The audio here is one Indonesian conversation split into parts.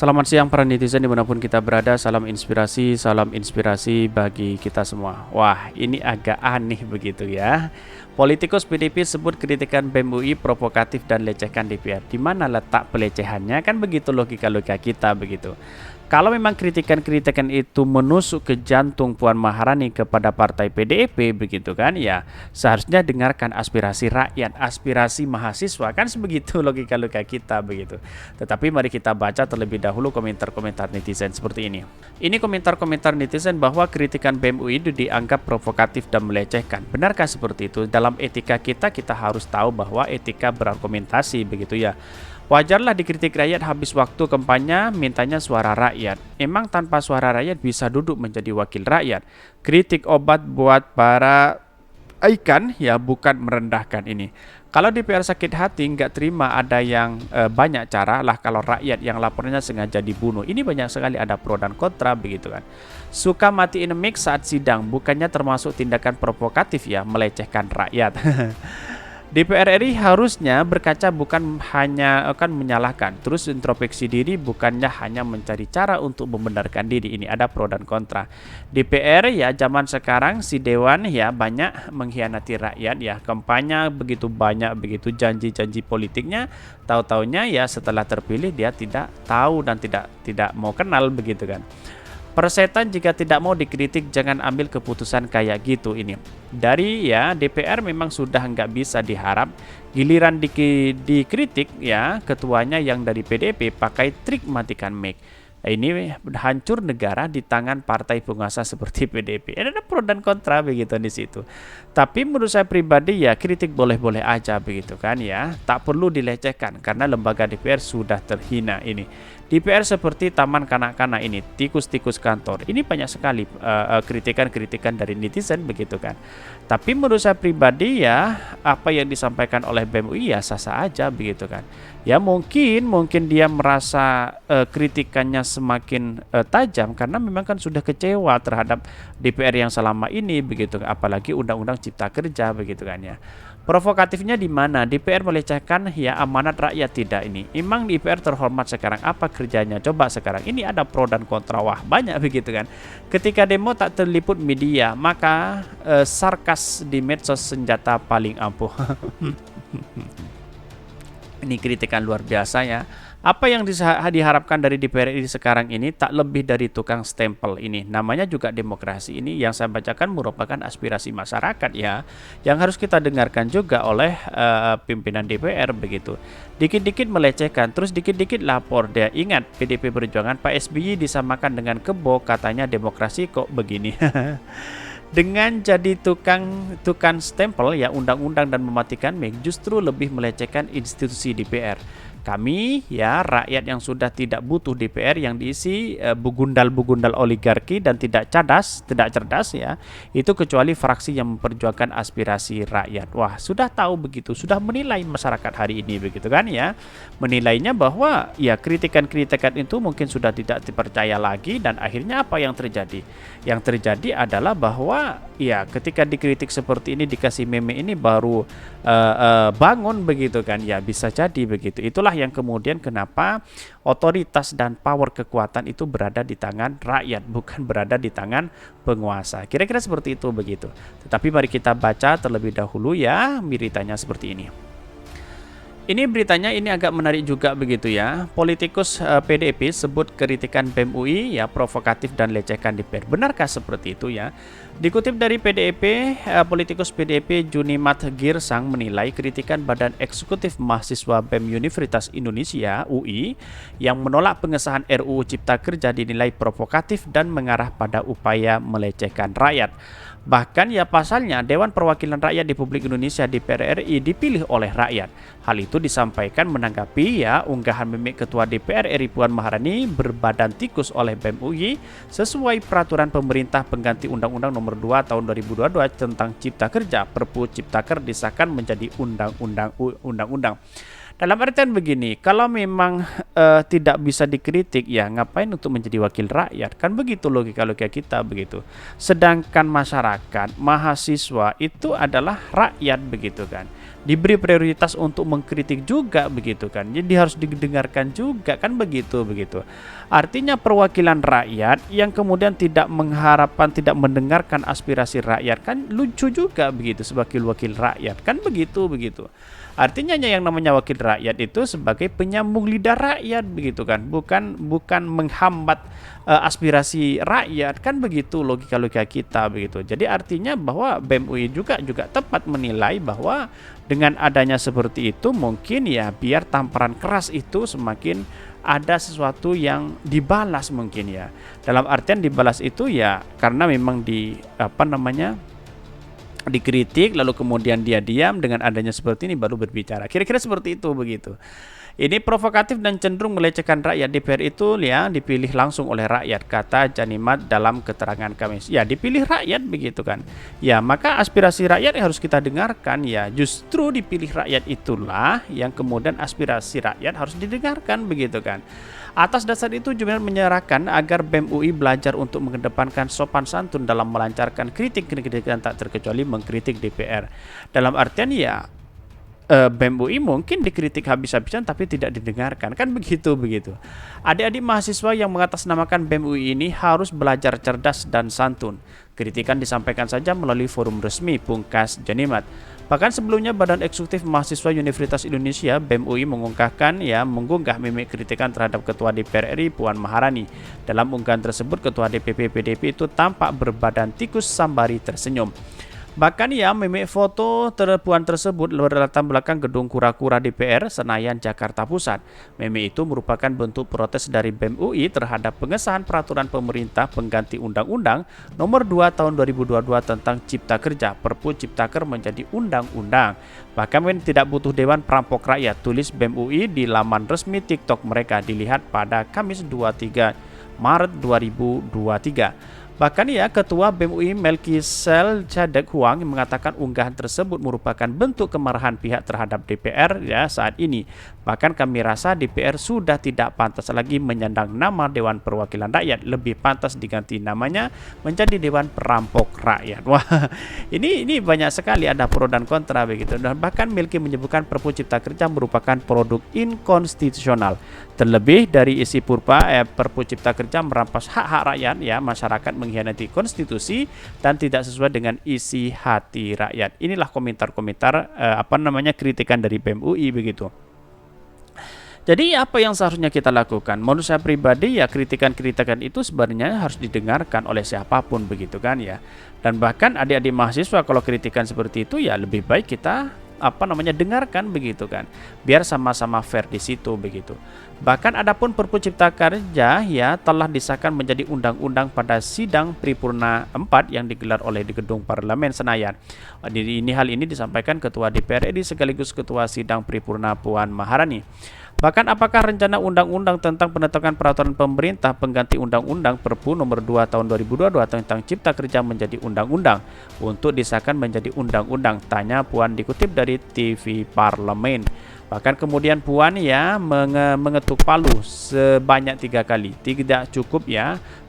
Selamat siang para netizen dimanapun kita berada, salam inspirasi bagi kita semua. Wah, ini agak aneh begitu ya. Politikus PDIP sebut kritikan BEM UI provokatif dan lecehkan DPR. Di mana letak pelecehannya? Kan begitu logika-logika kita begitu. Kalau memang kritikan-kritikan itu menusuk ke jantung Puan Maharani kepada partai PDIP begitu kan ya, seharusnya dengarkan aspirasi rakyat, aspirasi mahasiswa, kan sebegitu logika-logika kita begitu. Tetapi mari kita baca terlebih dahulu komentar-komentar netizen seperti ini. Ini komentar-komentar netizen bahwa kritikan BEM UI itu dianggap provokatif dan melecehkan. Benarkah seperti itu? Dalam etika kita harus tahu bahwa etika berargumentasi begitu ya. Wajarlah dikritik rakyat habis waktu kampanye mintanya suara rakyat. Emang tanpa suara rakyat bisa duduk menjadi wakil rakyat. Kritik obat buat para ikan ya, bukan merendahkan ini. Kalau DPR sakit hati nggak terima ada yang banyak cara lah, kalau rakyat yang lapornya sengaja dibunuh. Ini banyak sekali ada pro dan kontra begitu kan. Suka matiin mic saat sidang bukannya termasuk tindakan provokatif ya, melecehkan rakyat. DPR RI harusnya berkaca bukan hanya akan menyalahkan, terus introspeksi diri bukannya hanya mencari cara untuk membenarkan diri. Ini ada pro dan kontra. DPR ya zaman sekarang si dewan ya banyak mengkhianati rakyat ya, kampanye begitu banyak begitu janji-janji politiknya, tahu-taunya ya setelah terpilih dia tidak tahu dan tidak mau kenal begitu kan. Persetan jika tidak mau dikritik jangan ambil keputusan kayak gitu ini. Dari ya DPR memang sudah nggak bisa diharap, giliran dikritik ya ketuanya yang dari PDIP pakai trik matikan mic. Ini hancur negara di tangan partai penguasa seperti PDIP. Ada pro dan kontra begitu di situ. Tapi menurut saya pribadi ya kritik boleh-boleh aja begitu kan ya. Tak perlu dilecehkan karena lembaga DPR sudah terhina ini. DPR seperti taman kanak-kanak ini, tikus-tikus kantor. Ini banyak sekali kritikan-kritikan dari netizen begitu kan. Tapi menurut saya pribadi ya apa yang disampaikan oleh BEM UI ya sah-sah aja begitu kan. Ya mungkin dia merasa kritikannya semakin tajam karena memang kan sudah kecewa terhadap DPR yang selama ini begitu, apalagi Undang-Undang Cipta Kerja begitu kan ya. Provokatifnya di mana? DPR melecehkan ya amanat rakyat tidak ini. Emang DPR terhormat sekarang apa kerjanya? Coba sekarang ini ada pro dan kontra, wah banyak begitu kan. Ketika demo tak terliput media, maka sarkas di medsos senjata paling ampuh. Ini kritikan luar biasa ya. Apa yang diharapkan dari DPR ini sekarang ini tak lebih dari tukang stempel ini. Namanya juga demokrasi. Ini yang saya bacakan merupakan aspirasi masyarakat ya, yang harus kita dengarkan juga oleh pimpinan DPR begitu. Dikit-dikit melecehkan, terus dikit-dikit lapor. Dia ingat PDIP Perjuangan Pak SBY disamakan dengan kebo, katanya demokrasi kok begini. Dengan jadi tukang stempel ya undang-undang dan mematikan mic justru lebih melecehkan institusi DPR. Kami ya rakyat yang sudah tidak butuh DPR yang diisi bugundal-bugundal oligarki dan tidak cerdas ya, itu kecuali fraksi yang memperjuangkan aspirasi rakyat. Wah, sudah tahu begitu, sudah menilai masyarakat hari ini begitu kan ya. Menilainya bahwa ya kritikan-kritikan itu mungkin sudah tidak dipercaya lagi dan akhirnya apa yang terjadi? Yang terjadi adalah bahwa ya ketika dikritik seperti ini dikasih meme ini baru bangun begitu kan ya, bisa jadi begitu. Itulah yang kemudian kenapa otoritas dan power kekuatan itu berada di tangan rakyat, bukan berada di tangan penguasa. Kira-kira seperti itu begitu. Tetapi mari kita baca terlebih dahulu ya beritanya seperti ini. Ini beritanya ini agak menarik juga begitu ya. Politikus PDIP sebut kritikan BEM UI ya provokatif dan lecehkan DPR. Benarkah seperti itu ya? Dikutip dari PDIP, politikus PDIP Junimat Girsang menilai kritikan Badan Eksekutif Mahasiswa BEM Universitas Indonesia UI yang menolak pengesahan RUU Cipta Kerja dinilai provokatif dan mengarah pada upaya melecehkan rakyat. Bahkan ya pasalnya Dewan Perwakilan Rakyat Republik Indonesia DPR RI dipilih oleh rakyat. Hal itu disampaikan menanggapi ya unggahan meme Ketua DPR RI Puan Maharani berbadan tikus oleh BEM UI sesuai peraturan pemerintah pengganti Undang-Undang Nomor 2 Tahun 2022 tentang Cipta Kerja. Perpu Ciptaker disahkan menjadi undang-undang. Dalam artian begini, kalau memang tidak bisa dikritik, ya ngapain untuk menjadi wakil rakyat? Kan begitu logika-logika kita begitu. Sedangkan masyarakat, mahasiswa itu adalah rakyat begitu kan. Diberi prioritas untuk mengkritik juga begitu kan. Jadi harus didengarkan juga kan begitu begitu. Artinya perwakilan rakyat yang kemudian tidak mengharapkan, tidak mendengarkan aspirasi rakyat kan lucu juga begitu sebagai wakil rakyat kan begitu begitu. Artinya yang namanya wakil rakyat itu sebagai penyambung lidah rakyat begitu kan, bukan menghambat aspirasi rakyat kan begitu logika-logika kita begitu. Jadi artinya bahwa BEM UI juga tepat menilai bahwa dengan adanya seperti itu mungkin ya biar tamparan keras itu semakin ada sesuatu yang dibalas mungkin ya. Dalam artian dibalas itu ya karena memang dikritik lalu kemudian dia diam, dengan adanya seperti ini baru berbicara. Kira-kira seperti itu begitu. Ini provokatif dan cenderung melecehkan rakyat. DPR itu ya dipilih langsung oleh rakyat, kata Janimat dalam keterangan kami. Ya dipilih rakyat begitu kan. Ya maka aspirasi rakyat harus kita dengarkan ya. Justru dipilih rakyat itulah yang kemudian aspirasi rakyat harus didengarkan begitu kan. Atas dasar itu Jumilar menyerahkan agar BEM UI belajar untuk mengedepankan sopan santun dalam melancarkan kritik-kritik dan tak terkecuali mengkritik DPR. Dalam artian ya BEM UI mungkin dikritik habis-habisan tapi tidak didengarkan kan begitu. Adik-adik mahasiswa yang mengatasnamakan BEM UI ini harus belajar cerdas dan santun. Kritikan disampaikan saja melalui forum resmi, pungkas Janimat. Bahkan sebelumnya Badan Eksekutif Mahasiswa Universitas Indonesia BEM UI mengunggah meme kritikan terhadap Ketua DPR RI Puan Maharani. Dalam unggahan tersebut Ketua DPP PDIP itu tampak berbadan tikus sambari tersenyum. Bahkan meme foto Puan tersebut berlatar belakang gedung kura-kura DPR Senayan Jakarta Pusat. Meme itu merupakan bentuk protes dari BEM UI terhadap pengesahan peraturan pemerintah pengganti Undang-Undang Nomor 2 Tahun 2022 tentang Cipta Kerja, Perpu Ciptaker menjadi undang-undang. Bahkan tidak butuh dewan perampok rakyat, tulis BEM UI di laman resmi TikTok mereka, dilihat pada Kamis 23 Maret 2023. Bahkan Ketua BEM UI Melkisel Cadek Huang mengatakan unggahan tersebut merupakan bentuk kemarahan pihak terhadap DPR saat ini. Bahkan kami rasa DPR sudah tidak pantas lagi menyandang nama Dewan Perwakilan Rakyat, lebih pantas diganti namanya menjadi Dewan Perampok Rakyat. Wah, ini banyak sekali ada pro dan kontra begitu. Dan bahkan Melki menyebutkan Perpu Cipta Kerja merupakan produk inkonstitusional. Terlebih dari isi Perpu Cipta Kerja merampas hak-hak rakyat masyarakat mengkhianati konstitusi dan tidak sesuai dengan isi hati rakyat. Inilah komentar-komentar kritikan dari BEM UI begitu. Jadi apa yang seharusnya kita lakukan? Menurut saya pribadi kritikan-kritikan itu sebenarnya harus didengarkan oleh siapapun begitu kan ya. Dan bahkan adik-adik mahasiswa kalau kritikan seperti itu lebih baik kita dengarkan begitu kan, biar sama-sama fair di situ begitu. Bahkan adapun Perpu Cipta Kerja telah disahkan menjadi undang-undang pada sidang Paripurna 4 yang digelar oleh di Gedung Parlemen Senayan. Hal ini disampaikan Ketua DPR RI sekaligus Ketua Sidang Paripurna Puan Maharani. Bahkan apakah rencana undang-undang tentang penetapan peraturan pemerintah pengganti undang-undang Perpu nomor 2 tahun 2022 tentang Cipta Kerja menjadi undang-undang untuk disahkan menjadi undang-undang, tanya Puan dikutip dari TV Parlemen. Bahkan kemudian Puan mengetuk palu sebanyak 3 kali. Tidak cukup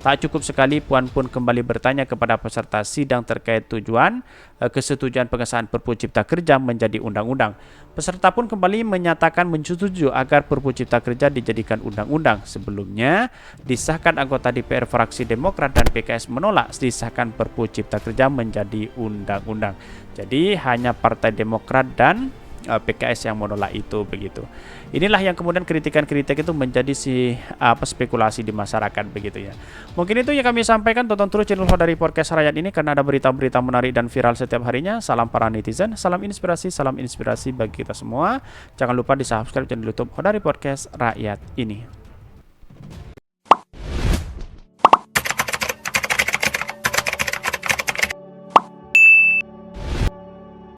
tak cukup sekali Puan pun kembali bertanya kepada peserta sidang terkait kesetujuan pengesahan Perpu Cipta Kerja menjadi undang-undang. Peserta pun kembali menyatakan menyetujui agar Perpu Cipta Kerja dijadikan undang-undang. Sebelumnya disahkan anggota DPR fraksi Demokrat dan PKS menolak disahkan Perpu Cipta Kerja menjadi undang-undang. Jadi hanya Partai Demokrat dan PKS yang menolak itu begitu. Inilah yang kemudian kritikan-kritik itu menjadi spekulasi di masyarakat begitu ya. Mungkin itu yang kami sampaikan. Tonton terus channel Hodari Podcast Rakyat ini karena ada berita-berita menarik dan viral setiap harinya. Salam para netizen, salam inspirasi bagi kita semua. Jangan lupa di subscribe channel YouTube Hodari Podcast Rakyat ini.